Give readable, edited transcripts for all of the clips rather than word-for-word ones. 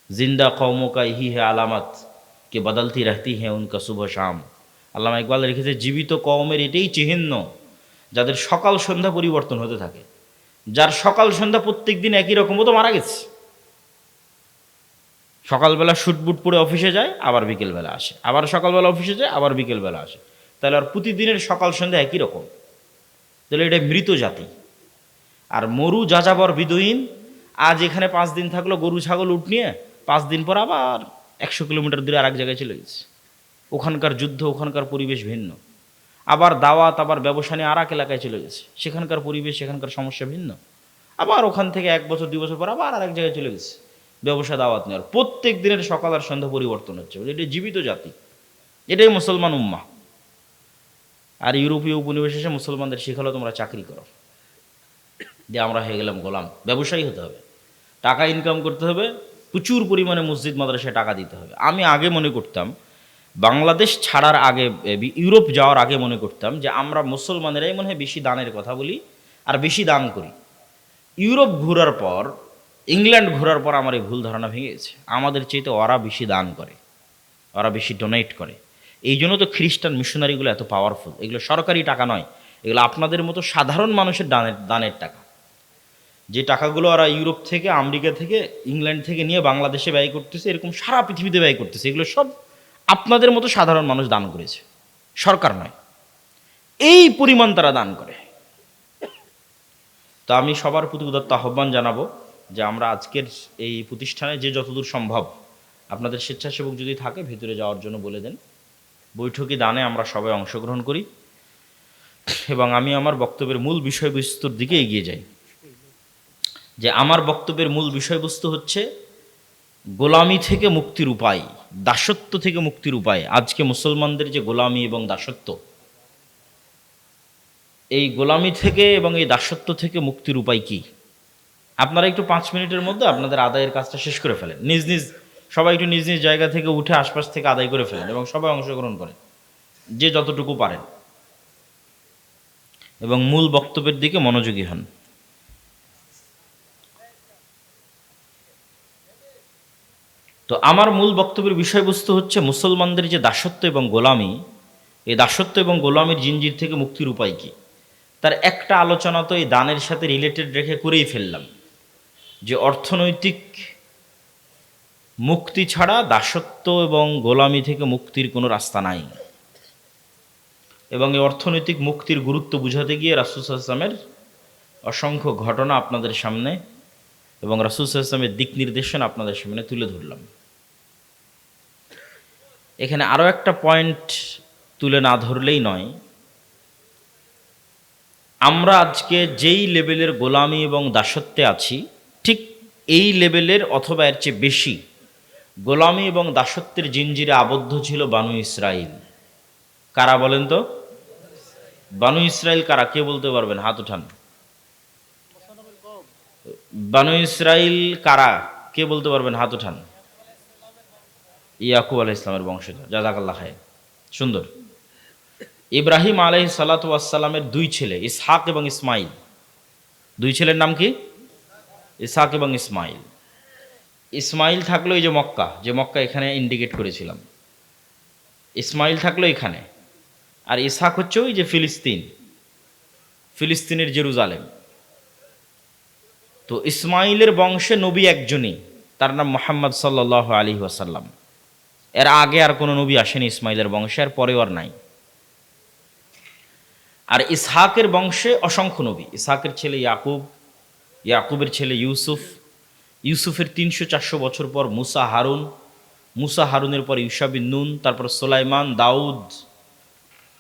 জিন্দা কওমোं का यही है আলামত কে বদলতি रहती है उनका सुबह शाम। আল্লামা ইকবাল লিখেছে, জীবিত কওমের এটাই চিহ্ন যাদের সকাল সন্ধ্যা পরিবর্তন হতে থাকে। যার সকাল সন্ধ্যা প্রত্যেক দিন একই রকম, ও তো মারা গেছে। সকালবেলা শুটবুট পরে অফিসে যায়, আবার বিকেলবেলা আসে, আবার সকালবেলা অফিসে যায়, আবার বিকেলবেলা আসে। তাহলে আর প্রতিদিনের সকাল সন্ধ্যা একই রকম, তাহলে এটা মৃত জাতি। আর মরু যাযাবর বিদুইন, আজ এখানে 5 দিন থাকলো গরু ছাগল উট নিয়ে, 5 দিন পর আবার 100 কিলোমিটার দূরে আর এক জায়গায় চলে গেছে। ওখানকার যুদ্ধ, ওখানকার পরিবেশ ভিন্ন। আবার দাওয়াত, আবার ব্যবসা নিয়ে আর এক এলাকায় চলে গেছে, সেখানকার পরিবেশ, সেখানকার সমস্যা ভিন্ন। আবার ওখান থেকে 1 বছর 2 বছর পর আবার আর এক জায়গায় চলে গেছে ব্যবসা দাওয়াত নেওয়ার। প্রত্যেক দিনের সকাল আর সন্ধ্যা পরিবর্তন হচ্ছে। এটা জীবিত জাতি, এটাই মুসলমান উম্মাহ। আর ইউরোপীয় উপনিবেশে মুসলমানদের শিখালো তোমরা চাকরি করো, যে আমরা হয়ে গেলাম গোলাম। ব্যবসায়ী হতে হবে, টাকা ইনকাম করতে হবে, প্রচুর পরিমাণে মসজিদ মাদ্রাসায় টাকা দিতে হবে। আমি আগে মনে করতাম, বাংলাদেশ ছাড়ার আগে, ইউরোপ যাওয়ার আগে মনে করতাম যে আমরা মুসলমানেরাই মনে হয় বেশি দানের কথা বলি আর বেশি দান করি। ইউরোপ ঘোরার পর, ইংল্যান্ড ঘোরার পর আমার এই ভুল ধারণা ভেঙে গেছে। আমাদের চাইতে ওরা বেশি দান করে, ওরা বেশি ডোনেট করে। এই জন্য তো খ্রিস্টান মিশনারিগুলো এত পাওয়ারফুল। এগুলো সরকারি টাকা নয়, এগুলো আপনাদের মতো সাধারণ মানুষের দানের টাকা। যে টাকাগুলো ওরা ইউরোপ থেকে, আমেরিকা থেকে, ইংল্যান্ড থেকে নিয়ে বাংলাদেশে ব্যয় করতেছে, এরকম সারা পৃথিবীতে ব্যয় করতেছে। এগুলো সব আপনাদের মতো সাধারণ মানুষ দান করেছে, সরকার নয়। এই পরিমাণ তারা দান করে। তো আমি সবার প্রতি উদাত্ত আহ্বান জানাবো যে আমরা আজকের এই প্রতিষ্ঠানে যে যতদূর সম্ভব আপনাদের স্বেচ্ছাসেবক যদি থাকে ভেতরে যাওয়ার জন্য বলে দেন। বৈঠকি দানে আমরা সবাই অংশগ্রহণ করি এবং আমি আমার বক্তব্যের মূল বিষয়বস্তুর দিকে এগিয়ে যাই। যে আমার বক্তব্যের মূল বিষয়বস্তু হচ্ছে গোলামি থেকে মুক্তির উপায়, দাসত্ব থেকে মুক্তির উপায়। আজকে মুসলমানদের যে গোলামি এবং দাসত্ব, এই গোলামি থেকে এবং এই দাসত্ব থেকে মুক্তির উপায় কি? আপনারা একটু 5 মিনিটের মধ্যে আপনাদের আদায়ের কাজটা শেষ করে ফেলেন। নিজ নিজ সবাই একটু নিজ নিজ জায়গা থেকে উঠে আশপাশ থেকে আদায় করে ফেলেন এবং সবাই অংশগ্রহণ করেন যে যতটুকু পারেন, এবং মূল বক্তব্যের দিকে মনোযোগী হন। তো আমার মূল বক্তব্যের বিষয়বস্তু হচ্ছে মুসলমানদের যে দাসত্ব এবং গোলামি, এই দাসত্ব এবং গোলামির জিঞ্জির থেকে মুক্তির উপায় কি। তার একটা আলোচনা তো এই দানের সাথে রিলেটেড রেখে করেই ফেললাম, যে অর্থনৈতিক মুক্তি ছাড়া দাসত্ব এবং গোলামি থেকে মুক্তির কোনো রাস্তা নাই। এবং এই অর্থনৈতিক মুক্তির গুরুত্ব বুঝাতে গিয়ে রাসূল সাল্লাল্লাহু আলাইহি ওয়াসাল্লামের অসংখ্য ঘটনা আপনাদের সামনে এবং রাসূল সাল্লাল্লাহু আলাইহি ওয়াসাল্লামের দিক নির্দেশনা আপনাদের সামনে তুলে ধরলাম। এখানে আরও একটা পয়েন্ট তুলে না ধরলেই নয়। আমরা আজকে যেই লেভেলের গোলামি এবং দাসত্বে আছি, ঠিক এই লেভেলের অথবা এর চেয়ে বেশি গোলামি এবং দাসত্বের জিঞ্জিরে আবদ্ধ ছিল বানু ইসরাইল। কারা বলেন তো? বানু ইসরাইল কারা? কে বলতে পারবেন? হাত উঠান। বানু ইসরাইল কারা? কে বলতে পারবেন? হাত উঠান। ইয়াকুব আলাইহিস সালামের বংশধর। জাযাকাল্লাহ খায়র, সুন্দর। ইব্রাহিম আলাইহিস সালাতু ওয়াস সালামের 2 ছেলে, ইসহাক এবং ইসমাইল। 2 ছেলের নাম কি? ইসহাক এবং ইসমাইল। ইসমাইল থাকলো এই যে মক্কা, যে মক্কা এখানে ইন্ডিকেট করেছিলাম, ইসমাইল থাকলো এখানে। আর ইসহাক হচ্ছে ওই যে ফিলিস্তিনের জেরুজালেম। তো ইসমাইলের বংশে নবী একজনই, তার নাম মুহাম্মদ সাল্লাল্লাহু আলাইহি ওয়াসাল্লাম। এর আগে আর কোনো নবী আসেনি ইসমাইলের বংশে, আর পরেও আর নাই। আর ইসহাকের বংশে অসংখ্য নবী। ইসহাকের ছেলে ইয়াকুব, ইয়াকুবের ছেলে ইউসুফ, ইউসুফের 300-400 বছর পর মুসা হারুন, মুসা হারুনের পর ইউশা বিন নুন, তারপর সুলাইমান, দাউদ,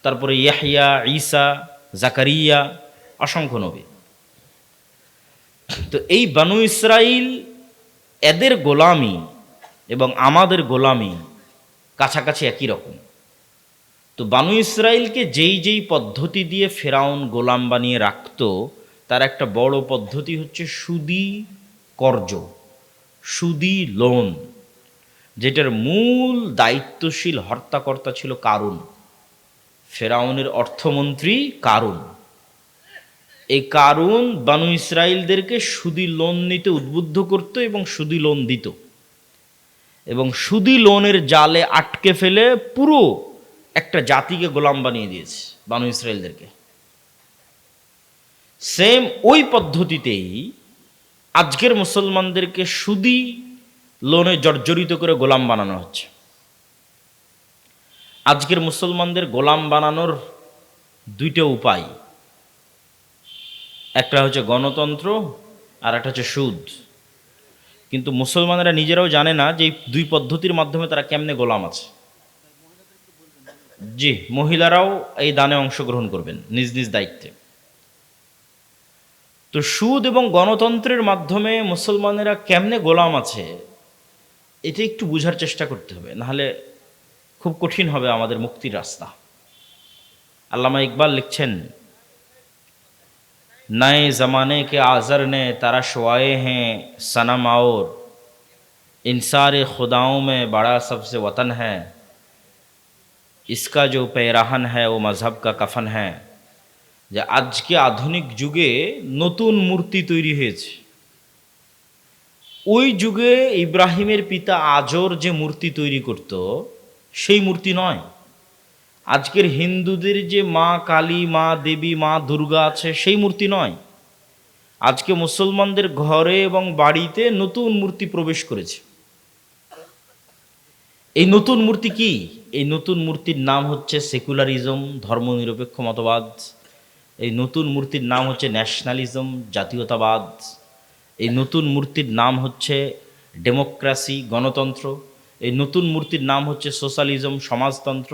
তারপরে ইয়াহইয়া, ঈসা, জাকারিয়া, অসংখ্য নবী। তো এই বানু ইসরাইল, এদের গোলামি এবং আমাদের গোলামি কাছাকাছি একই রকম। তো বানু ইসরাইলকে যেই যেই পদ্ধতি দিয়ে ফেরাউন গোলাম বানিয়ে রাখত, তার একটা বড় পদ্ধতি হচ্ছে সুদি কর্জ, সুদি লোন, যেটার মূল দায়িত্বশীল হর্তাকর্তা ছিল কারুন, ফেরাউনের অর্থমন্ত্রী কারুন। এই কারুন বানু ইসরাইলদেরকে সুদি লোন নিতে উদ্বুদ্ধ করত এবং সুদি লোন দিত। এবং সুদি লোনের জালে আটকে ফেলে পুরো একটা জাতিকে গোলাম বানিয়ে দিয়েছে বানু ইসরায়েলদেরকে। সেম ওই পদ্ধতিতেই আজকের মুসলমানদেরকে সুদি লোনে জর্জরিত করে গোলাম বানানো হচ্ছে। আজকের মুসলমানদের গোলাম বানানোর দুইটা উপায়, একটা হচ্ছে গণতন্ত্র আর একটা হচ্ছে সুদ। কিন্তু মুসলমানেরা নিজেরাও জানে না যে এই দুই পদ্ধতির মাধ্যমে তারা কেমনে গোলাম আছে। জি, মহিলারাও এই দানে অংশগ্রহণ করবেন নিজ নিজ দায়িত্বে। তো সুদ এবং গণতন্ত্রের মাধ্যমে মুসলমানেরা কেমনে গোলাম আছে এটা একটু বোঝার চেষ্টা করতে হবে, নাহলে খুব কঠিন হবে আমাদের মুক্তির রাস্তা। আল্লামা ইকবাল লিখছেন, नए ज़माने के आज़र ने तरशवाए हैं सनम और इंसारे खुदाओं में बड़ा सबसे वतन है, इसका जो पैराहन है वो मज़हब का कफन है। যে আজকে আধুনিক যুগে নতুন মূর্তি তৈরি হয়েছে, ওই যুগে ইব্রাহিমের পিতা আজর যে মূর্তি তৈরি করত সেই মূর্তি নয়। আজকের হিন্দুদের যে মা কালী, মা দেবী, মা দুর্গা আছে সেই মূর্তি নয়। আজকে মুসলমানদের ঘরে এবং বাড়িতে নতুন মূর্তি প্রবেশ করেছে। এই নতুন মূর্তি কি? এই নতুন মূর্তির নাম হচ্ছে সেকুলারিজম, ধর্মনিরপেক্ষ মতবাদ। এই নতুন মূর্তির নাম হচ্ছে ন্যাশনালিজম, জাতীয়তাবাদ। এই নতুন মূর্তির নাম হচ্ছে ডেমোক্রেসি, গণতন্ত্র। এই নতুন মূর্তির নাম হচ্ছে সোশ্যালিজম, সমাজতন্ত্র।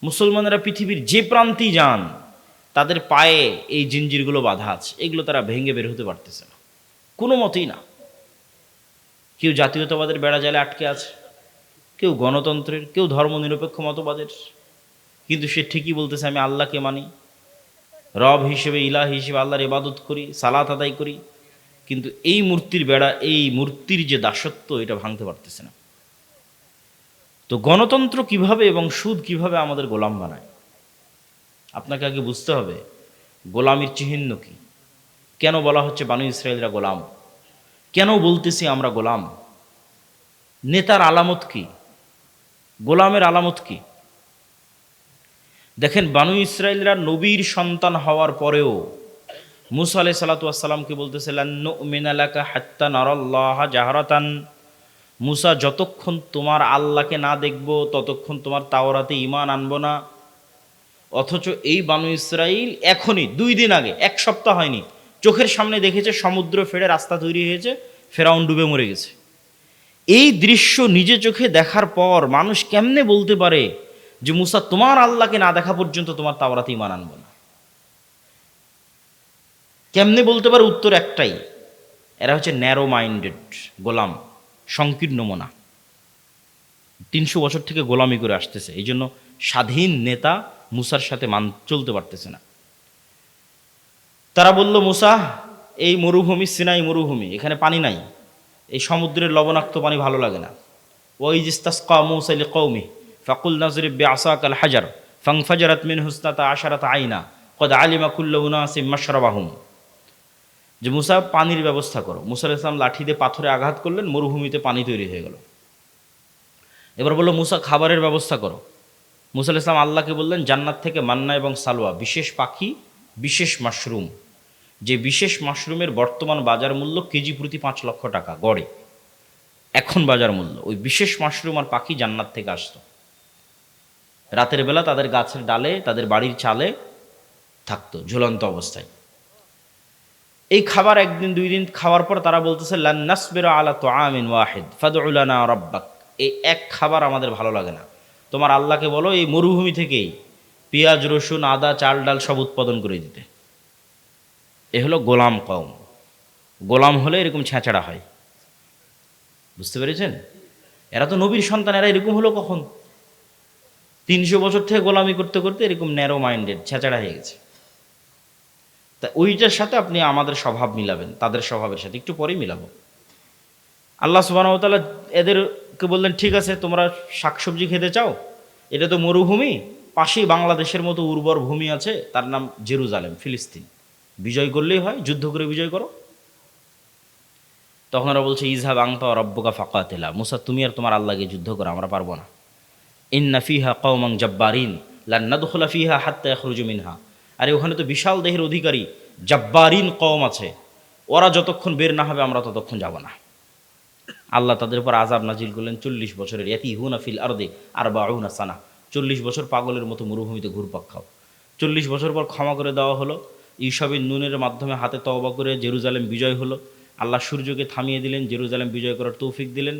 মুসলমানেরা পৃথিবীর যে প্রান্তেই যান তাদের পায়ে এই জিঞ্জিরগুলো বাঁধা আছে, এগুলো তারা ভেঙে বের হতে পারতেছে না, কোনো মতেই না। কেউ জাতীয়তাবাদের বেড়া জালে আটকে আছে, কেউ গণতন্ত্রের, কেউ ধর্মনিরপেক্ষ মতবাদের। কিন্তু সে ঠিকই বলতেছে আমি আল্লাহকে মানি, রব হিসেবে, ইলাহ হিসেবে আল্লাহর ইবাদত করি, সালাত আদায় করি। কিন্তু এই মূর্তির বেড়া, এই মূর্তির যে দাসত্ব, এটা ভাঙতে পারতেছে না। তো গণতন্ত্র কিভাবে এবং সুদ কিভাবে আমাদের গোলাম বানায়, আপনাকে আগে বুঝতে হবে গোলামির চিহ্ন কি। কেন বলা হচ্ছে বানু ইসরায়েলরা গোলাম? কেন বলতেছি আমরা গোলাম? নেতার আলামত কি? গোলামের আলামত কি? দেখেন, বানু ইসরায়েলরা নবীর সন্তান হওয়ার পরেও মুসা আলাইহিস সালাতু ওয়াস সালামকে বলতেছে লান নুমিনা লাকা হাত্তা নারাল্লাহা জাহরাতান। মুসা, যতক্ষণ তোমার আল্লাহকে না দেখব ততক্ষণ তোমার তাওরাতে ঈমান আনবো না। অথচ এই বানু ইসরাইল এখনই 2 দিন আগে, 1 সপ্তাহ হয়নি, চোখের সামনে দেখেছে সমুদ্র ফেড়ে রাস্তা তৈরি হয়েছে, ফেরাউন ডুবে মরে গেছে। এই দৃশ্য নিজে চোখে দেখার পর মানুষ কেমনে বলতে পারে যে মুসা, তোমার আল্লাহকে না দেখা পর্যন্ত তোমার তাওরাতে ঈমান আনবো না? কেমনে বলতে পারে? উত্তর একটাই, এরা হচ্ছে ন্যারো মাইন্ডেড গোলাম, সংকীর্ণ মনা। 300 বছর থেকে গোলামি করে আসতেছে, এই জন্য স্বাধীন নেতা মুসার সাথে চলতে পারতেছে না। তারা বলল, মুসা, এই মরুভূমি সিনাই মরুভূমি, এখানে পানি নাই, এই সমুদ্রের লবণাক্ত পানি ভালো লাগে না। ওয়াইয ইসতাসকা মূসা লিকওমিহি ফাকুল নাযরিব বিআসাকাল হাজার ফানফাজারাত মিনহু ইসনাতা আশারাতা আইনা ক্বাদ আলিমা কুল্লু উনাসিম মাশরাবাহুম। যে মুসা, পানির ব্যবস্থা করো। মুসা আলাইহিস সালাম লাঠি দিয়ে পাথরে আঘাত করলেন, মরুভূমিতে পানি তৈরি হয়ে গেল। এবার বললো, মুসা, খাবারের ব্যবস্থা করো। মুসা আলাইহিস সালাম আল্লাহকে বললেন, জান্নাত থেকে মান্না এবং সালোয়া, বিশেষ পাখি, বিশেষ মাশরুম, যে বিশেষ মাশরুমের বর্তমান বাজার মূল্য কেজি প্রতি 5 লক্ষ টাকা গড়ে, এখন বাজার মূল্য। ওই বিশেষ মাশরুম আর পাখি জান্নাত থেকে আসতো। রাতের বেলা তাদের গাছের ডালে, তাদের বাড়ির চালে থাকতো ঝুলন্ত অবস্থায়। এই খাবার 1 দিন 2 দিন খাওয়ার পর তারা বলতেছে লান নাসবিরা আলা তুআমিন ওয়াহিদ ফাদউ লানা রাব্বাক। এই এক খাবার আমাদের ভালো লাগে না, তোমার আল্লাহকে বলো এই মরুভূমি থেকেই পেঁয়াজ, রসুন, আদা, চাল, ডাল সব উৎপাদন করে দিতে। এ হলো গোলাম কওম। গোলাম হলে এরকম ছেঁচড়া হয়, বুঝতে পেরেছেন? এরা তো নবীর সন্তান, এরা এরকম হলো কখন? 300 বছর থেকে গোলামি করতে করতে এরকম ন্যারো মাইন্ডেড, ছেঁচড়া হয়ে গেছে। তা ওইটার সাথে আপনি আমাদের স্বভাব মিলাবেন, তাদের স্বভাবের সাথে একটু পরেই মিলাবো। আল্লাহ সুবহানাহু ওয়া তাআলা এদেরকে বললেন, ঠিক আছে, তোমরা শাকসবজি খেতে চাও, এটা তো মরুভূমি, পাশেই বাংলাদেশের মতো উর্বর ভূমি আছে, তার নাম জেরুজালেম, ফিলিস্তিন। বিজয় করলেই হয়, যুদ্ধ করে বিজয় করো। তখন ওরা বলছে ইজহাব আনতা ওয়া রাব্বুকা ফাকাতিলা, মুসা তুমি আর তোমার আল্লাহকে যুদ্ধ করো, আমরা পারবো না। ইন্না ফিহা কওমান জাব্বারিন লান নাদখুলা ফিহা হাত্তা ইয়াখরুজু মিনহা, আরে ওখানে তো বিশাল দেহের অধিকারী জাব্বারিন কওম আছে, ওরা যতক্ষণ বের না হবে আমরা ততক্ষণ যাব না। আল্লাহ তাদের উপর আযাব নাজিল করলেন 40 বছরের, ইয়াতিহুনা ফিল আরদি আরবাউনা সানা, 40 বছর পাগলের মতো মরুভূমিতে ঘুরপাক খাও। 40 বছর পর ক্ষমা করে দেওয়া হলো, ইউসাবিন নুনের মাধ্যমে হাতে তওবা করে জেরুজালেম বিজয় হলো, আল্লাহ সূর্যকে থামিয়ে দিলেন, জেরুজালেম বিজয় করার তৌফিক দিলেন।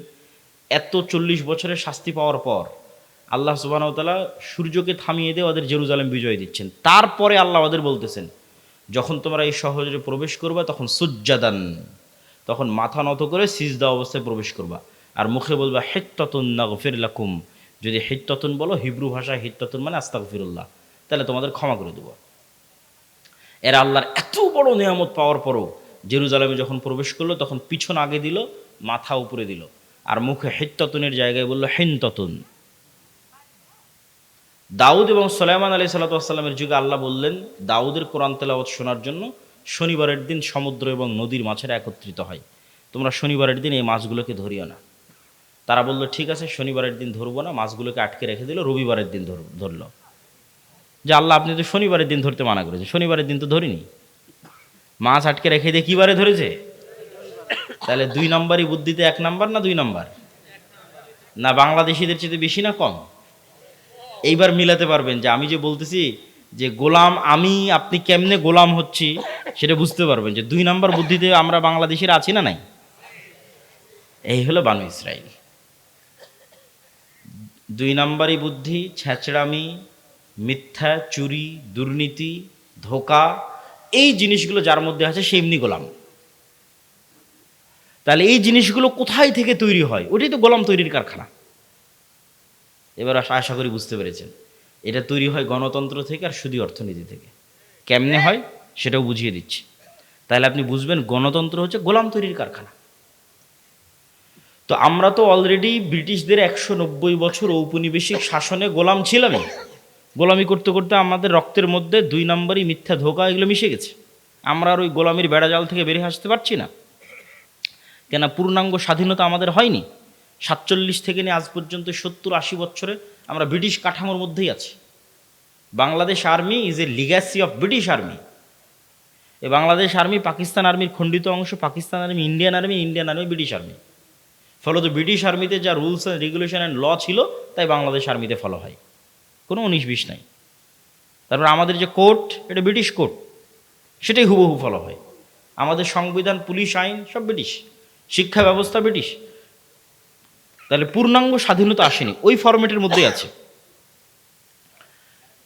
এত 40 বছরের শাস্তি পাওয়ার পর আল্লাহ সুবহানাহু ওয়া তাআলা সূর্যকে থামিয়ে দিয়ে ওদের জেরুজালেম বিজয় দিচ্ছেন। তারপরে আল্লাহ ওদের বলতেছেন যখন তোমরা এই শহরে প্রবেশ করবা তখন সুজ্জাদান, তখন মাথা নত করে সিজদা অবস্থায় প্রবেশ করবা, আর মুখে বলবা হিত্তাতুন নাগফির লাকুম, যদি হিত্তাতুন বলো, হিব্রু ভাষায় হিত্তাতুন মানে আস্তাগফিরুল্লাহ, তাহলে তোমাদের ক্ষমা করে দেব। এরা আল্লাহর এত বড় নিয়ামত পাওয়ার পরও জেরুজালেমে যখন প্রবেশ করলো তখন পিছন আগে দিল, মাথা উপরে দিল, আর মুখে হিত্তাতুনের জায়গায় বলল হিনতাতুন। দাউদ এবং সুলাইমান আলাইহিস সালাতু ওয়াস সালামের যুগে আল্লাহ বললেন দাউদের কোরআন তেলাওয়াত শোনার জন্য শনিবারের দিন সমুদ্র এবং নদীর মাছেরা একত্রিত হয়, তোমরা শনিবারের দিন এই মাছগুলোকে ধরিও না। তারা বলল ঠিক আছে, শনিবারের দিন ধরবো না, মাছগুলোকে আটকে রেখে দিল, রবিবারের দিন ধরলো। যে আল্লাহ আপনি তো শনিবারের দিন ধরতে মানা করেছেন, শনিবারের দিন তো ধরিনি, মাছ আটকে রেখে দিয়ে কী বারে ধরেছে? তাহলে 2 নম্বরই বুদ্ধিতে 1 নম্বর না 2 নম্বর? না বাংলাদেশিদের চেয়ে বেশি না কম? এইবার মিলাতে পারবেন যে আমি যে বলতেছি যে গোলাম আমি, আপনি কেমনে গোলাম হচ্ছি সেটা বুঝতে পারবেন যে 2 নম্বর বুদ্ধিতে আমরা বাংলাদেশিরা আছি না নাই? এই হলো বানু ইসরাইল। 2 নম্বরই বুদ্ধি, ছেঁচড়ামি, মিথ্যা, চুরি, দুর্নীতি, ধোঁকা, এই জিনিসগুলো যার মধ্যে আছে সে এমনি গোলাম। তাহলে এই জিনিসগুলো কোথায় থেকে তৈরি হয়? ওটাই তো গোলাম তৈরির কারখানা। এবার আশা করি বুঝতে পেরেছেন, এটা তৈরি হয় গণতন্ত্র থেকে আর সুদী অর্থনীতি থেকে। কেমনে হয় সেটাও বুঝিয়ে দিচ্ছি, তাহলে আপনি বুঝবেন গণতন্ত্র হচ্ছে গোলাম তৈরির কারখানা। তো আমরা তো অলরেডি ব্রিটিশদের 190 বছর ঔপনিবেশিক শাসনে গোলাম ছিলামই। গোলামি করতে করতে আমাদের রক্তের মধ্যে 2 নম্বরই মিথ্যা, ধোঁকা এগুলো মিশে গেছে। আমরা আর ওই গোলামির বেড়াজাল থেকে বেরিয়ে আসতে পারছি না। কেন? পূর্ণাঙ্গ স্বাধীনতা আমাদের হয়নি। 47 থেকে নিয়ে আজ পর্যন্ত 70-80 বছরে আমরা ব্রিটিশ কাঠামোর মধ্যেই আছি। Bangladesh army is a legacy of British army. এই বাংলাদেশ আর্মি পাকিস্তান আর্মির খণ্ডিত অংশ, Pakistan army Indian army, Indian army British army. ফলত ব্রিটিশ আর্মিতে যা rules and regulation and law ছিল তাই বাংলাদেশ আর্মিতে ফলো হয়, কোনো 19-20 নাই। তারপর আমাদের যে কোর্ট, এটা ব্রিটিশ কোর্ট, সেটাই হুবহু ফলো হয়। আমাদের সংবিধান, পুলিশ আইন সব ব্রিটিশ, শিক্ষা ব্যবস্থা ব্রিটিশ। তাহলে পূর্ণাঙ্গ স্বাধীনতা আসেনি, ওই ফরম্যাটের মধ্যেই আছে।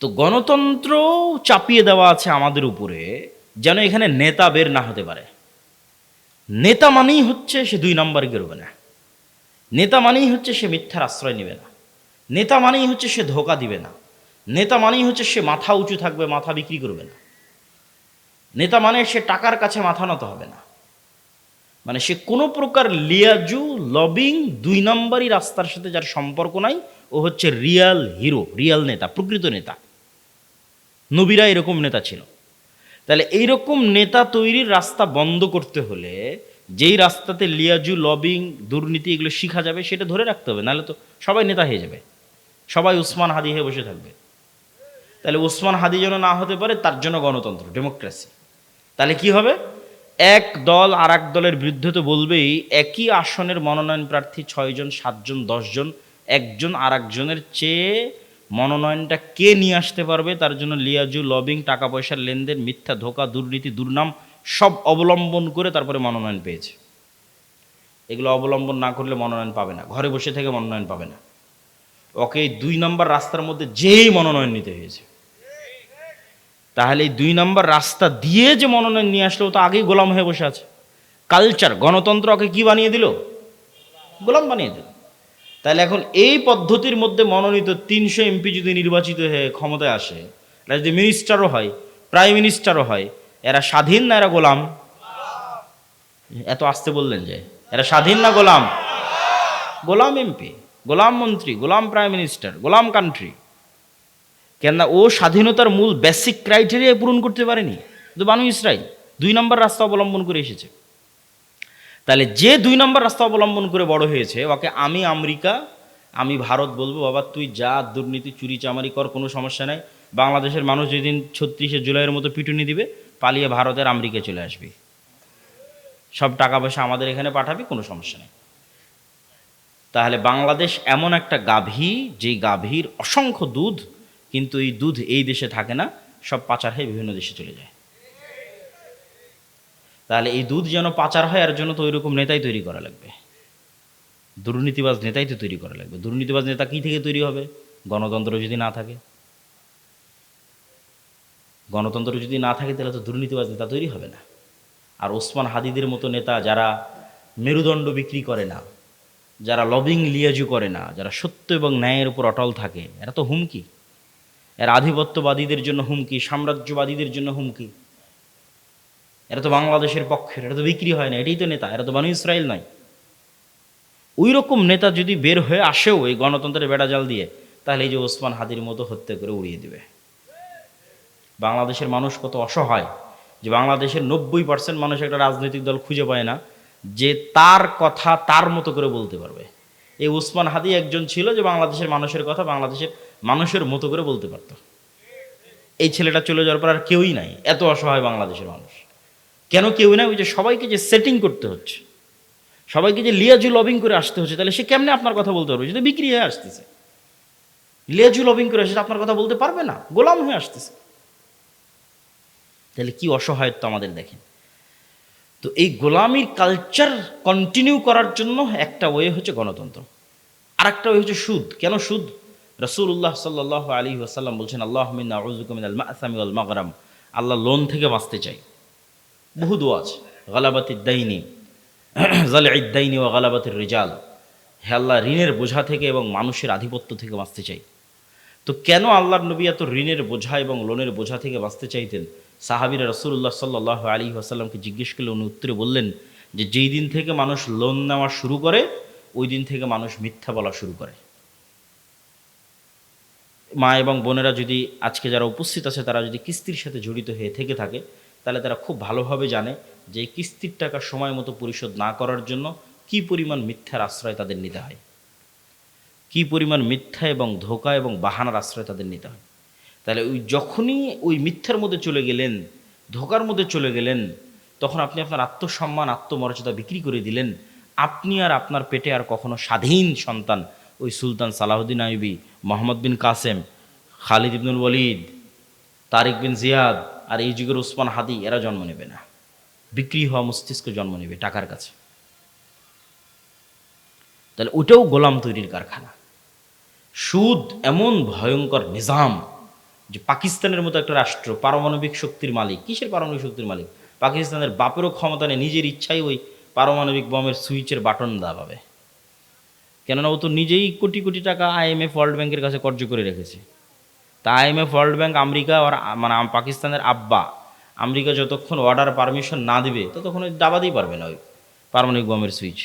তো গণতন্ত্র চাপিয়ে দেওয়া আছে আমাদের উপরে যেন এখানে নেতা বের না হতে পারে। নেতা মানেই হচ্ছে সে 2 নম্বরে গেরবে না, নেতা মানেই হচ্ছে সে মিথ্যার আশ্রয় নেবে না, নেতা মানেই হচ্ছে সে ধোঁকা দিবে না, নেতা মানেই হচ্ছে সে মাথা উঁচু থাকবে, মাথা বিক্রি করবে না, নেতা মানে সে টাকার কাছে মাথা নত হবে না, মানে সে কোনো প্রকার লিয়াজু লবিং 2 নম্বরই রাস্তার সাথে যার সম্পর্ক নাই, ও হচ্ছে রিয়াল হিরো, রিয়াল নেতা, প্রকৃত নেতা। নবীরা এরকম নেতা ছিল। তাহলে এইরকম নেতা তৈরির রাস্তা বন্ধ করতে হলে যেই রাস্তাতে লিয়াজু লবিং দুর্নীতি এগুলো শিখা যাবে সেটা ধরে রাখতে হবে, নাহলে তো সবাই নেতা হয়ে যাবে, সবাই উসমান হাদি হয়ে বসে থাকবে। তাহলে উসমান হাদি যেন না হতে পারে তার জন্য গণতন্ত্র, ডেমোক্রেসি। তাহলে কি হবে? এক দল আর এক দলের বিরুদ্ধে তো বলবেই, একই আসনের মনোনয়ন প্রার্থী 6 জন 7 জন 10 জন, একজন আর একজনের চেয়ে মনোনয়নটা কে নিয়ে আসতে পারবে তার জন্য লিয়াজু লবিং, টাকা পয়সার লেনদেন, মিথ্যা, ধোঁকা, দুর্নীতি, দুর্নাম সব অবলম্বন করে তারপরে মনোনয়ন পেয়েছে। এগুলো অবলম্বন না করলে মনোনয়ন পাবে না, ঘরে বসে থেকে মনোনয়ন পাবে না। ওকে 2 নম্বর রাস্তার মধ্যে যেই মনোনয়ন নিতে হয়েছে। তাহলে এই 2 নম্বর রাস্তা দিয়ে যে মনোনয়ন নিয়ে আসলো তো আগেই গোলাম হয়ে বসে আছে। কালচার, গণতন্ত্র ওকে কি বানিয়ে দিল? গোলাম বানিয়ে দিল। তাহলে এখন এই পদ্ধতির মধ্যে মনোনীত 300 এমপি যদি নির্বাচিত হয়ে ক্ষমতায় আসে, এরা যদি মিনিস্টারও হয়, প্রাইম মিনিস্টারও হয়, এরা স্বাধীন না এরা গোলাম? এত আসতে বললেন যে এরা স্বাধীন না গোলাম? গোলাম এমপি, গোলাম মন্ত্রী, গোলাম প্রাইম মিনিস্টার, গোলাম কান্ট্রি। কেন? ও স্বাধীনতার মূল বেসিক ক্রাইটেরিয়া পূরণ করতে পারেনি। তো বানু ইসরাইল 2 নম্বর রাস্তা অবলম্বন করে এসেছে। তাহলে যে 2 নম্বর রাস্তা অবলম্বন করে বড় হয়েছে, ওকে আমি আমেরিকা, আমি ভারত বলবো, বাবা তুই যা দুর্নীতি চুরি চামারি কর, কোনো সমস্যা নাই। বাংলাদেশের মানুষ যেদিন 36শে জুলাইয়ের মতো পিটুনি দিবে, পালিয়ে ভারতের আমেরিকায় চলে আসবি, সব টাকা পয়সা আমাদের এখানে পাঠাবি, কোনো সমস্যা নেই। তাহলে বাংলাদেশ এমন একটা গাভী, যেই গাভীর অসংখ্য দুধ, কিন্তু এই দুধ এই দেশে থাকে না, সব পাচার হয়ে বিভিন্ন দেশে চলে যায়। তাহলে এই দুধ যেন পাচার হয়, এর জন্য তো ওইরকম নেতাই তৈরি করা লাগবে, দুর্নীতিবাজ নেতাই তো তৈরি করা লাগবে। দুর্নীতিবাজ নেতা কী থেকে তৈরি হবে? গণতন্ত্র যদি না থাকে, গণতন্ত্র যদি না থাকে তাহলে তো দুর্নীতিবাজ নেতা তৈরি হবে না। আর ওসমান হাদিদের মতো নেতা, যারা মেরুদণ্ড বিক্রি করে না, যারা লবিং লিয়াজু করে না, যারা সত্য এবং ন্যায়ের উপর অটল থাকে, এরা তো হুমকি। এরা আধিপত্যবাদীদের জন্য হুমকি, সাম্রাজ্যবাদীদের জন্য হুমকি। এরা তো বাংলাদেশের পক্ষের, এটা তো বিক্রি হয় না, এটাই তো নেতা, এরা তো বানু ইসরায়েল নয়। ওই রকম নেতা যদি বের হয়ে আসেও এই গণতন্ত্রের বেড়াজাল দিয়ে, তাহলে এই যে ওসমান হাদির মতো হত্যা করে উড়িয়ে দিবে। বাংলাদেশের মানুষ কত অসহায়, যে বাংলাদেশের 90% মানুষ একটা রাজনৈতিক দল খুঁজে পায় না যে তার কথা তার মতো করে বলতে পারবে। এই ওসমান হাদি একজন ছিল যে বাংলাদেশের মানুষের কথা বাংলাদেশের মানুষের মতো করে বলতে পারত। এই ছেলেটা চলে যাওয়ার পর আর কেউই নাই, এত অসহায় বাংলাদেশের মানুষ। কেন কেউই নাই? ওই যে সবাইকে যে সেটিং করতে হচ্ছে, সবাইকে যে লিয়াজু লবিং করে আসতে হচ্ছে, তাহলে সে কেমনে আপনার কথা বলতে পারবে? যদি বিক্রি হয়ে আসতেছে, লিয়াজু লবিং করে আসে আপনার কথা বলতে পারবে না, গোলাম হয়ে আসতেছে। তাহলে কি অসহায়ত্ব আমাদের দেখেন। তো এই গোলামির কালচার কন্টিনিউ করার জন্য একটা ওয়ে হচ্ছে গণতন্ত্র, আর একটা ওয়ে হচ্ছে সুদ। কেন সুদ? রাসূলুল্লাহ সাল্লাল্লাহু আলাইহি ওয়াসাল্লাম বলছেন, আল্লাহুম্মা ইন্না আউযুবিকা মিনাল মা'সামি ওয়াল মাগরাম। আল্লাহ লোন থেকে বাঁচতে চাই। বহু দোয়া আছে, গালাবাতিদ দাইনি, জালঈদ দাইনি ওয়া গালাবাতির রিজাল। হে আল্লাহ, ঋণের বোঝা থেকে এবং মানুষের আধিপত্য থেকে বাঁচতে চাই। তো কেন আল্লাহর নবী এত ঋণের বোঝা এবং লোনের বোঝা থেকে বাঁচতে চাইতেন? সাহাবীরা রাসূলুল্লাহ সাল্লাল্লাহু আলাইহি ওয়াসাল্লামকে জিজ্ঞেস করলে উনি উত্তরে বললেন যে, যেই দিন থেকে মানুষ লোন নেওয়া শুরু করে, ওই দিন থেকে মানুষ মিথ্যা বলা শুরু করে। মা এবং বোনেরা যদি আজকে যারা উপস্থিত আছে, তারা যদি কিস্তির সাথে জড়িত হয়ে থেকে থাকে, তাহলে তারা খুব ভালোভাবে জানে যে এই কিস্তির টাকা সময় মতো পরিশোধ না করার জন্য কী পরিমাণ মিথ্যার আশ্রয় তাদের নিতে হয়, কী পরিমাণ মিথ্যা এবং ধোঁকা এবং বাহানার আশ্রয় তাদের নিতে হয়। তাহলে ওই যখনই ওই মিথ্যার মধ্যে চলে গেলেন, ধোঁকার মধ্যে চলে গেলেন, তখন আপনি আপনার আত্মসম্মান, আত্মমর্যাদা বিক্রি করে দিলেন। আপনি আর আপনার পেটে আর কখনো স্বাধীন সন্তান, ওই সুলতান সালাহুদ্দিন আইয়ুবী, মোহাম্মদ বিন কাসেম, খালিদ ইবনুল ওয়ালিদ, তারিক বিন জিয়াদ আর এই যুগের ওসমান হাদি, এরা জন্ম নেবে না। বিক্রি হওয়া মস্তিষ্ক জন্ম নেবে টাকার কাছে। তাহলে ওটাও গোলাম তৈরির কারখানা। সুদ এমন ভয়ঙ্কর নিজাম যে পাকিস্তানের মতো একটা রাষ্ট্র, পারমাণবিক শক্তির মালিক। কিসের পারমাণবিক শক্তির মালিক? পাকিস্তানের বাপেরও ক্ষমতা নেই, নিজের ইচ্ছাই ওই পারমাণবিক বমের সুইচের বাটন দাবাবে। কেননা ও তো নিজেই কোটি কোটি টাকা IMF ওয়ার্ল্ড ব্যাংকের কাছে কর্য করে রেখেছে। তা IMF ওয়ার্ল্ড ব্যাংক, আমেরিকা আর মানে পাকিস্তানের আব্বা, আমেরিকা যতক্ষণ অর্ডার পারমিশন না দিবে ততক্ষণ দাবাতেই পারবে না ওই পারমাণবিক বমের সুইচ।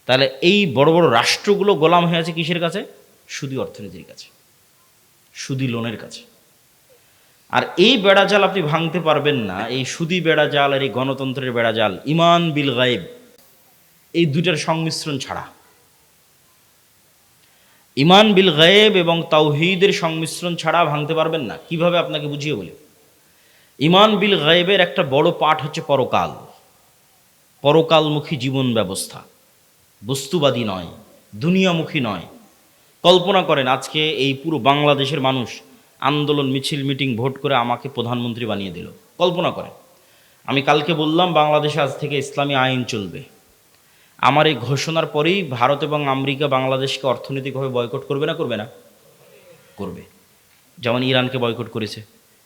তাহলে এই বড় বড় রাষ্ট্রগুলো গোলাম হয়ে আছে কিসের কাছে? সুদী অর্থনীতির কাছে, সুদী লোনের কাছে। আর এই বেড়াজাল আপনি ভাঙতে পারবেন না, এই সুদী বেড়াজাল আর এই গণতন্ত্রের বেড়াজাল, ইমান বিল গায়েব, এই দুটার সংমিশ্রণ ছাড়া, ইমান বিল গায়েব এবং তাওহীদের সংমিশ্রণ ছাড়া ভাঙতে পারবেন না। কিভাবে আপনাকে বুঝিয়ে বলি। ইমান বিল গায়েবের একটা বড় পাঠ হচ্ছে পরকাল, পরকালমুখী জীবন ব্যবস্থা, বস্তুবাদী নয়, দুনিয়ামুখী নয়। কল্পনা করেন আজকে এই পুরো বাংলাদেশের মানুষ আন্দোলন, মিছিল, মিটিং, ভোট করে আমাকে প্রধানমন্ত্রী বানিয়ে দিল। কল্পনা করেন, আমি কালকে বললাম বাংলাদেশে আজ থেকে ইসলামী আইন চলবে। আমার এই ঘোষণার পরেই ভারত এবং আমেরিকা বাংলাদেশকে অর্থনৈতিকভাবে বয়কট করবে না? করবে না? করবে। যেমন ইরানকে বয়কট করেছে,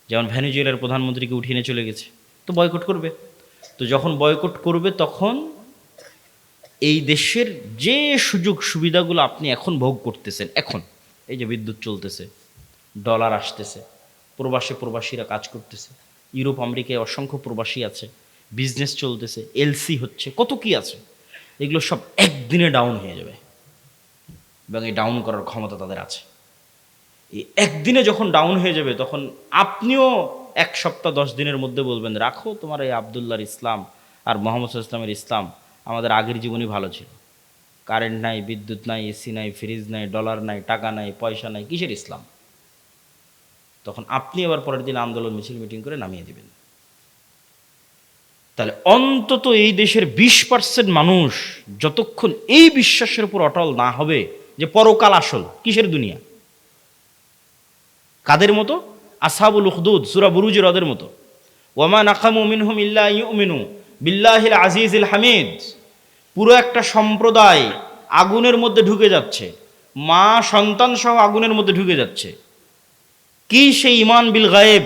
যেমন ভেনেজুয়েলার প্রধানমন্ত্রীকে উঠিয়ে নিয়ে চলে গেছে, তো বয়কট করবে। তো যখন বয়কট করবে, তখন এই দেশের যে সুযোগ সুবিধাগুলো আপনি এখন ভোগ করতেছেন, এখন এই যে বিদ্যুৎ চলতেছে, ডলার আসতেছে, প্রবাসীরা কাজ করতেছে, ইউরোপ আমেরিকায় অসংখ্য প্রবাসী আছে, বিজনেস চলতেছে, LC হচ্ছে, কত কি আছে, এগুলো সব একদিনে ডাউন হয়ে যাবে। এবং এই ডাউন করার ক্ষমতা তাদের আছে। এই একদিনে যখন ডাউন হয়ে যাবে, তখন আপনিও 1 সপ্তাহ 10 দিনের মধ্যে বলবেন, রাখো তোমার এই আবদুল্লাহর ইসলাম আর মোহাম্মদ ইসলামের ইসলাম, আমাদের আগের জীবনই ভালো ছিল, কারেন্ট নাই, বিদ্যুৎ নাই, এসি নাই, ফ্রিজ নাই, ডলার নাই, টাকা নাই, পয়সা নাই, কিসের ইসলাম? তখন আপনি আবার পরের দিন আন্দোলন মিছিল মিটিং করে নামিয়ে দিবেন। তাহলে অন্তত এই দেশের 20% মানুষ যতক্ষণ এই বিশ্বাসের উপর অটল না হবে যে পরকাল আসল, কিসের দুনিয়া, কাদের মতো? আসহাবুল উখদুদ সূরা বুরুজের ওদের মতো। ওয়ামা নাকামু মিনহুম ইল্লা ইউমিনু বিল্লাহিল আজিজিল হামিদ। পুরো একটা সম্প্রদায় আগুনের মধ্যে ঢুকে যাচ্ছে, মা সন্তান সহ আগুনের মধ্যে ঢুকে যাচ্ছে। কি সেই ইমান বিল গায়েব,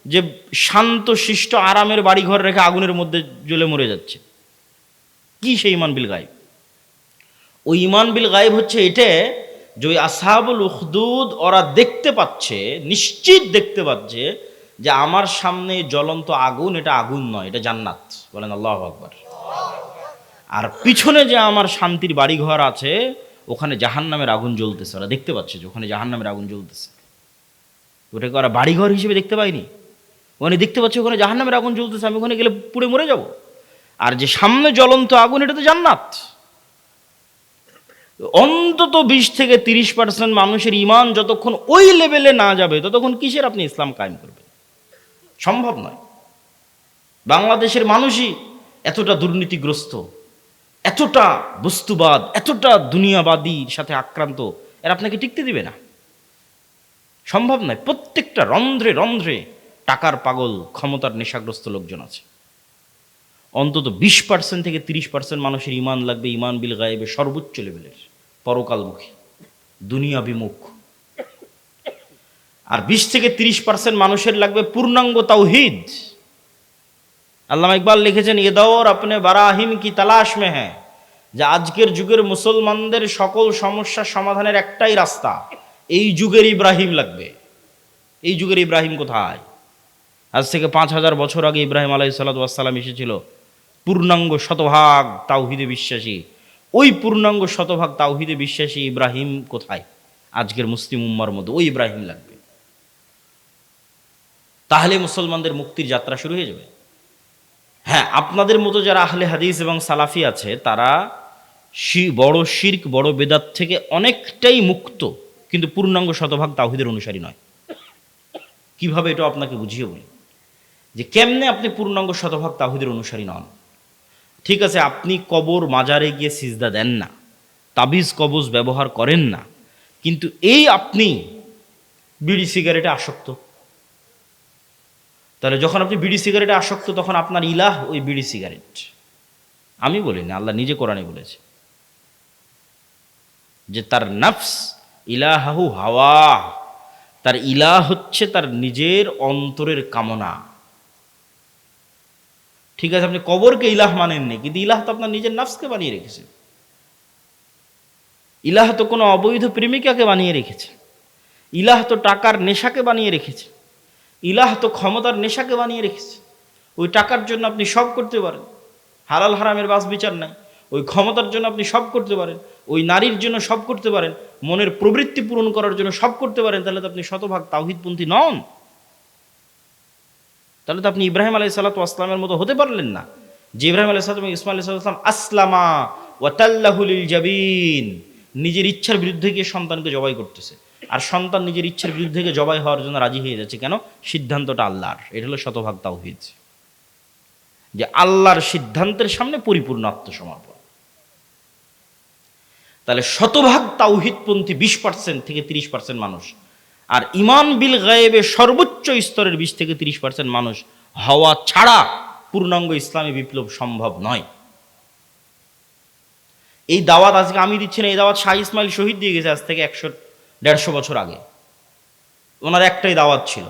যে শান্ত শিষ্ট আরামের বাড়িঘর রেখে আগুনের মধ্যে জ্বলে মরে যাচ্ছে? কি সেই ইমান বিল গায়েব? ওই ইমান বিল গায়েব হচ্ছে এটা, যে ওই আসহাবুল উখদুদ ওরা দেখতে পাচ্ছে, নিশ্চিত দেখতে পাচ্ছে যে আমার সামনে জ্বলন্ত আগুন, এটা আগুন নয়, এটা জান্নাত। বলেন আল্লাহু আকবার। আর পিছনে যে আমার শান্তির বাড়িঘর আছে, ওখানে জাহান্নামের আগুন জ্বলতেছে। ওরা দেখতে পাচ্ছে যে ওখানে জাহান্নামের আগুন জ্বলতেছে। ওটাকে ওরা বাড়িঘর হিসেবে দেখতে পায়নি, ওখানে দেখতে পাচ্ছে ওখানে জাহান্নামের আগুন জ্বলতেছে, আমি ওখানে গেলে পুড়ে মরে যাব। আর যে সামনে জ্বলন্ত আগুন, এটা তো জান্নাত। অন্তত 20-30% মানুষের ইমান যতক্ষণ ওই লেভেলে না যাবে, ততক্ষণ কিসের আপনি ইসলাম কায়েম করবেন? সম্ভব নয়। বাংলাদেশের মানুষই এতটা দুর্নীতিগ্রস্ত, এতটা বস্তুবাদ, এতটা দুনিয়াবাদীর সাথে আক্রান্ত, এর আপনাকে টিকতে দিবে না, সম্ভব নয়। প্রত্যেকটা রন্ধ্রে রন্ধ্রে টাকার পাগল, ক্ষমতার নেশাগ্রস্ত লোকজন আছে। অন্তত 20% থেকে 30% মানুষের ইমান লাগবে ইমান বিল গায়েবে সর্বোচ্চ লেভেলের, পরকালমুখী, দুনিয়া বিমুখ। আর 20-30% মানুষের লাগবে পূর্ণাঙ্গ তাওহীদ। আল্লামা ইকবাল লিখেছেন, এ দৌর আপনি বারাহিম কি তালাশ মে হ্যাঁ, যে আজকের যুগের মুসলমানদের সকল সমস্যার সমাধানের একটাই রাস্তা, এই যুগের ইব্রাহিম লাগবে। এই যুগের ইব্রাহিম কোথায়? আজ থেকে 5000 বছর আগে ইব্রাহিম আলাইহিস সালাতু ওয়াস সালাম এসেছিল, পূর্ণাঙ্গ শতভাগ তাওহীদে বিশ্বাসী। ওই পূর্ণাঙ্গ শতভাগ তাওহীদে বিশ্বাসী ইব্রাহিম কোথায়? আজকের মুসলিম উম্মার মধ্যে ওই ইব্রাহিম লাগবে। তাহলে মুসলমানদের মুক্তির যাত্রা শুরু হয়ে যাবে। হ্যাঁ, আপনাদের মতো যারা আহলে হাদিস এবং সালাফি আছে, তারা বড় শিরক, বড় বেদাত থেকে অনেকটাই মুক্ত, কিন্তু পূর্ণাঙ্গ শতভাগ তাওহীদের অনুসারী নয়। কিভাবে? এটা আপনাকে বুঝিয়ে বলি যে কেমনে আপনি পূর্ণাঙ্গ শতভাগ তাওহীদের অনুসারী নন। ঠিক আছে, আপনি কবর মাজারে গিয়ে সিজদা দেন না, তাবিজ কবজ ব্যবহার করেন না, কিন্তু এই আপনি বিড়ি সিগারেটে আসক্ত। তাহলে যখন আপনি বিড়ি সিগারেটে আসক্ত, তখন আপনার ইলাহ ওই বিড়ি সিগারেট। আমি বলিনি, আল্লাহ নিজে কোরআনে বলেছে যে তার নফস ইলাহু হাওয়া, তার ইলাহ হচ্ছে তার নিজের অন্তরের কামনা। ঠিক আছে, আপনি কবরকে ইলাহ মানেননি, কিন্তু ইলাহ তো আপনার নিজের নফসকে বানিয়ে রেখেছে। ইলাহ তো কোনো অবৈধ প্রেমিকাকে বানিয়ে রেখেছে, ইলাহ তো টাকার নেশাকে বানিয়ে রেখেছে, ইলাহ তো ক্ষমতার নেশাকে বানিয়ে রেখেছে। ওই টাকার জন্য আপনি সব করতে পারেন, হালাল হারামের বাস বিচার নাই। ওই ক্ষমতার জন্য আপনি সব করতে পারেন, ওই নারীর জন্য সব করতে পারেন, মনের প্রবৃত্তি পূরণ করার জন্য সব করতে পারেন। তাহলে তো আপনি শতভাগ তাওহীদপন্থী নন। তাহলে তো আপনি ইব্রাহিম আলাইহিস সালাতু ওয়াস সালামের মতো হতে পারলেন না, যে ইব্রাহিম আলাইহিস সালাম এবং ইসমাঈল আলাইহিস সালাম আসলামা ওয়া তাল্লাহু লিল জাবিন, নিজের ইচ্ছার বিরুদ্ধে গিয়ে সন্তানকে জবাই করতেছে, আর সন্তান নিজের ইচ্ছার বিরুদ্ধে গিয়ে জবাই হওয়ার জন্য রাজি হয়ে যাচ্ছে। কেন? সিদ্ধান্তটা আল্লাহর। এটা হলো শতভাগ তাওহীদ, যে আল্লাহর সিদ্ধান্তের সামনে পরিপূর্ণ আত্মসমর্পণ। তাহলে শতভাগ তাওহীদপন্থী 20% থেকে 30% মানুষ, আর ইমান বিল গায়েবে সর্বোচ্চ স্তরের 20-30% মানুষ হওয়া ছাড়া পূর্ণাঙ্গ ইসলামী বিপ্লব সম্ভব নয়। এই দাওয়াত আজকে আমি দিচ্ছি না, এই দাওয়াত শাহ ইসমাইল শহীদ দিয়ে গেছে আজ থেকে 100-150 বছর আগে। ওনার একটাই দাওয়াত ছিল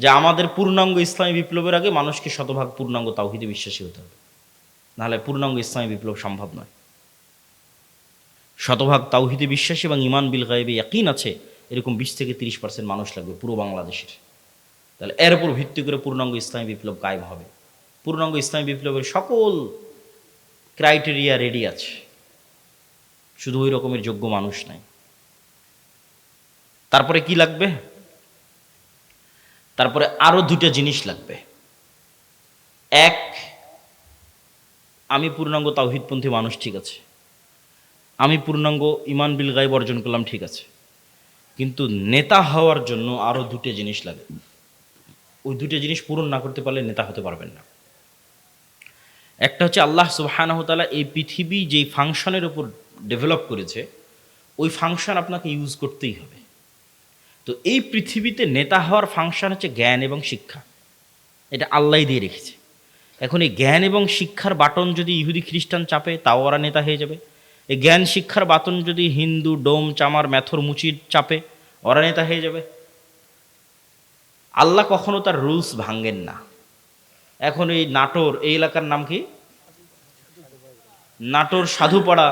যে আমাদের পূর্ণাঙ্গ ইসলামী বিপ্লবের আগে মানুষকে শতভাগ পূর্ণাঙ্গ তাওহীদে বিশ্বাসী হতে হবে, নাহলে পূর্ণাঙ্গ ইসলামী বিপ্লব সম্ভব নয়। শতভাগ তাওহীদে বিশ্বাসী এবং ইমান বিল গায়েবে ইয়াকিন আছে এরকম 20-30% মানুষ লাগবে পুরো বাংলাদেশের। তাহলে এর উপর ভিত্তি করে পূর্ণাঙ্গ ইসলামী বিপ্লব কায়েম হবে। পূর্ণাঙ্গ ইসলামী বিপ্লবের সকল ক্রাইটেরিয়া রেডি আছে, শুধু ওই রকমের যোগ্য মানুষ নাই। তারপরে কি লাগবে? তারপরে আরো দুটা জিনিস লাগবে। এক, আমি পূর্ণাঙ্গ তাওহীদপন্থী মানুষ, ঠিক আছে, আমি পূর্ণাঙ্গ ঈমান বিল গায়ব অর্জন করলাম, ঠিক আছে, কিন্তু নেতা হওয়ার জন্য আরও দুটো জিনিস লাগে। ওই দুটো জিনিস পূরণ না করতে পারলে নেতা হতে পারবেন না। একটা হচ্ছে আল্লাহ সুবহানাহু ওয়া তাআলা এই পৃথিবী যেই ফাংশনের উপর ডেভেলপ করেছে ওই ফাংশন আপনাকে ইউজ করতেই হবে। তো এই পৃথিবীতে নেতা হওয়ার ফাংশন হচ্ছে জ্ঞান এবং শিক্ষা, এটা আল্লাহই দিয়ে রেখেছে। এখন এই জ্ঞান এবং শিক্ষার বাটন যদি ইহুদি খ্রিস্টান চাপে তাও ওরা নেতা হয়ে যাবে। এই জ্ঞান শিক্ষার বাটন যদি হিন্দু ডোম চামার ম্যাথর মুচির চাপে ওরা নেতা হয়ে যাবে। আল্লাহ কখনো তার রুলস ভাঙ্গেন না। এখন এই নাটোর, এই এলাকার নাম কি, নাটোর সাধুপাড়া,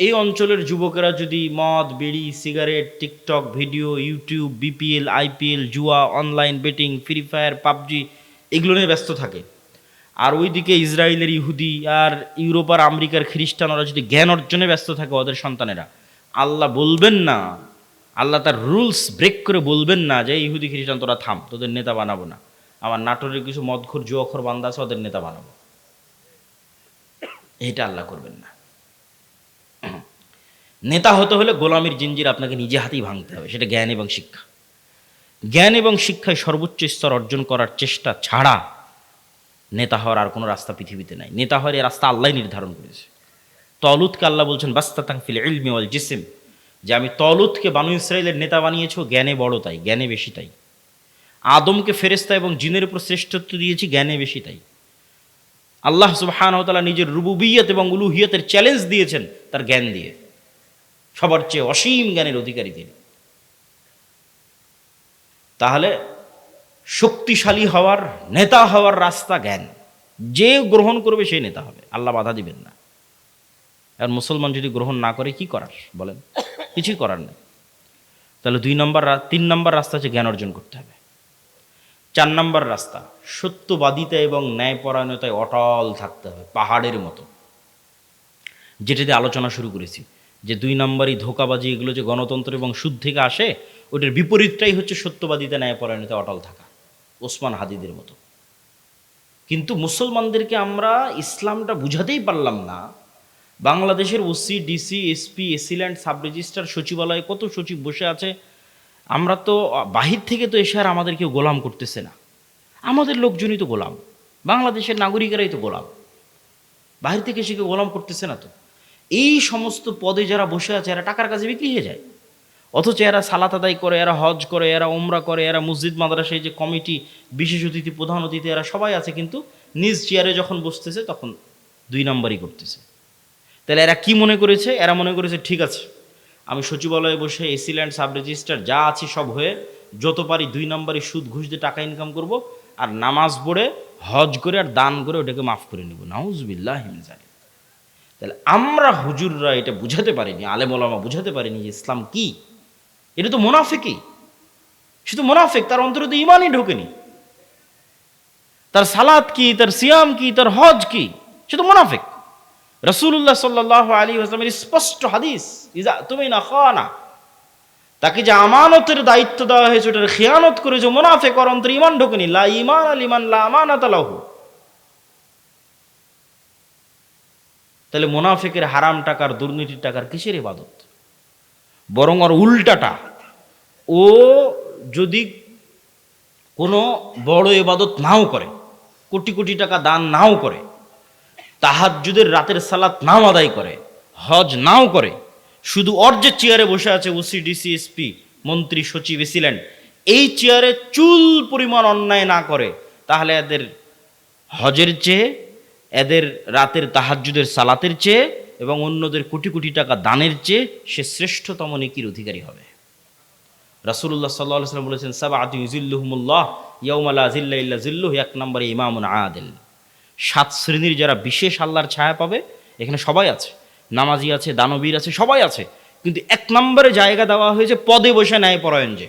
এই অঞ্চলের যুবকেরা যদি মদ bidi cigarette TikTok video YouTube BPL IPL জুয়া online betting free fire PUBG এগুলো নিয়ে ব্যস্ত থাকে, আর ওইদিকে ইসরায়েলের ইহুদি আর ইউরোপ আর আমেরিকার খ্রিস্টান ওরা যদি জ্ঞান অর্জনে ব্যস্ত থাকে ওদের সন্তানেরা, আল্লাহ বলবেন না, আল্লাহ তার রুলস ব্রেক করে বলবেন না যে ইহুদি খ্রিস্টান তোরা থাম, তোদের নেতা বানাবো না, আমার নাটোরের কিছু মদখোর জুয়াখোর বান্দা আছে ওদের নেতা বানাবো। এটা আল্লাহ করবেন না। নেতা হতে হলে গোলামির জিঞ্জির আপনাকে নিজে হাতেই ভাঙতে হবে, সেটা জ্ঞান এবং শিক্ষা। জ্ঞান এবং শিক্ষায় সর্বোচ্চ স্তর অর্জন করার চেষ্টা ছাড়া নেতা হওয়ার আর কোনো রাস্তা পৃথিবীতে নাই। নেতা হওয়ার এই রাস্তা আল্লাহ নির্ধারণ করেছে। তলুতকে আল্লাহ বলছেন বাস্তাতাং ফিল ইলমি ওয়াল জিসম, যে আমি তলুতকে বানু ইসরাইলের নেতা বানিয়েছি, জ্ঞানে বড় তাই, জ্ঞানে বেশি তাই। আদমকে ফেরেশতা এবং জিনের উপর শ্রেষ্ঠত্ব দিয়েছি, জ্ঞানে বেশি তাই। আল্লাহ সুবহানাহু ওয়া তাআলা নিজের রুবুবিয়ত এবং উলুহিয়তের চ্যালেঞ্জ দিয়েছেন তার জ্ঞান দিয়ে, সবার চেয়ে অসীম জ্ঞানের অধিকারী তিনি। তাহলে শক্তিশালী হওয়ার নেতা হওয়ার রাস্তা জ্ঞান, যে গ্রহণ করবে সেই নেতা হবে, আল্লাহ বাধা দিবেন না। আর মুসলমান যদি গ্রহণ না করে কি করার বলেন, কিছুই করার নেই। তাহলে 3 নম্বর রাস্তা হচ্ছে জ্ঞান অর্জন করতে হবে। 4 নম্বর রাস্তা সত্যবাদিতা এবং ন্যায়পরায়ণতায় অটল থাকতে হবে, পাহাড়ের মতো। যেটা দিয়ে আলোচনা শুরু করেছি যে 2 নম্বরই ধোঁকাবাজি, এগুলো যে গণতন্ত্র এবং সুদ থেকে আসে, ওটার বিপরীতটাই হচ্ছে সত্যবাদিতা ন্যায়পরায়ণতায় অটল থাকা, ওসমান হাদিদের মতো। কিন্তু মুসলমানদেরকে আমরা ইসলামটা বুঝাতেই পারলাম না। বাংলাদেশের OC DC SP AC land sub registrar সচিবালয়ে কত সচিব বসে আছে, আমরা তো বাহির থেকে তো এসে আর আমাদের কেউ গোলাম করতেছে না, আমাদের লোকজনই তো গোলাম, বাংলাদেশের নাগরিকেরাই তো গোলাম, বাহির থেকে এসে কেউ গোলাম করতেছে না তো। এই সমস্ত পদে যারা বসে আছে এরা টাকার কাছে বিক্রি হয়ে যায়, অথচ এরা সালাত আদায় করে, এরা হজ করে, এরা ওমরা করে, এরা মসজিদ মাদ্রাসায় যে কমিটি বিশেষ অতিথি প্রধান অতিথি এরা সবাই আছে, কিন্তু নিজ চেয়ারে যখন বসতেছে তখন 2 নম্বরই করতেছে। তাহলে এরা কি মনে করেছে? এরা মনে করেছে ঠিক আছে, আমি সচিবালয়ে বসে এসিল্যান্ড সাব রেজিস্ট্রার যা আছি সব হয়ে যত পারি 2 নম্বরই সুদ ঘুষ দিয়ে টাকা ইনকাম করব, আর নামাজ পড়ে হজ করে আর দান করে ওটাকে মাফ করে নেব। নাউজুবিল্লাহি মিন যালিক। তাহলে আমরা হুজুররা এটা বুঝাতে পারিনি, আলেম ওলামা বুঝাতে পারিনি যে ইসলাম কি। এটা তো মুনাফিকই, শুধু মুনাফিক, তার অন্তরে তো ইমানই ঢোকেনি। তার সালাত কি, তার সিয়াম কি, তার হজ কি, সে তো মুনাফিক। রাসূলুল্লাহ সাল্লাল্লাহু আলাইহি ওয়াসাল্লামের স্পষ্ট হাদিস, ইজা তুমিনা খানা, তাকে যে আমানতের দায়িত্ব দেওয়া হয়েছে ওটার খেয়ানত করে যে মুনাফিক, ওর অন্তরে ইমান ঢোকেনি। লা ঈমান লিমান লা আমানাতা লাহু। তাহলে মুনাফিকের হারাম টাকার দুর্নীতির টাকার কিসের ইবাদত? বরং ওর উল্টাটা, ও যদি কোনো বড় ইবাদত নাও করে, কোটি কোটি টাকা দান নাও করে, তাহাজ্জুদের রাতের সালাত নাও আদায় করে, হজ নাও করে, শুধু ওর যে চেয়ারে বসে আছে ওসি ডিসি এসপি মন্ত্রী সচিব এসিল্যান্ড, এই চেয়ারে চুল পরিমাণ অন্যায় না করে, তাহলে এদের হজের চেয়ে, এদের রাতের তাহাজ্জুদের সালাতের চেয়ে এবং অন্যদের কোটি কোটি টাকা দানের চেয়ে সে শ্রেষ্ঠতম নেকির অধিকারী হবে। রাসূলুল্লাহ সাল্লাল্লাহু আলাইহি ওয়াসাল্লাম বলেছেন, সাবআতু ইউযিল্লুহুমুল্লাহ ইয়াউমা লা যিল্লা ইল্লা যিল্লুহু। 1 নম্বরে ইমামুন আদিল। 7 শ্রেণীর যারা বিশেষ আল্লাহর ছায়া পাবে, এখানে সবাই আছে, নামাজি আছে, দানবীর আছে, সবাই আছে, কিন্তু 1 নম্বরে জায়গা দেওয়া হয়েছে পদে বসে ন্যায়পরায়ণ যে।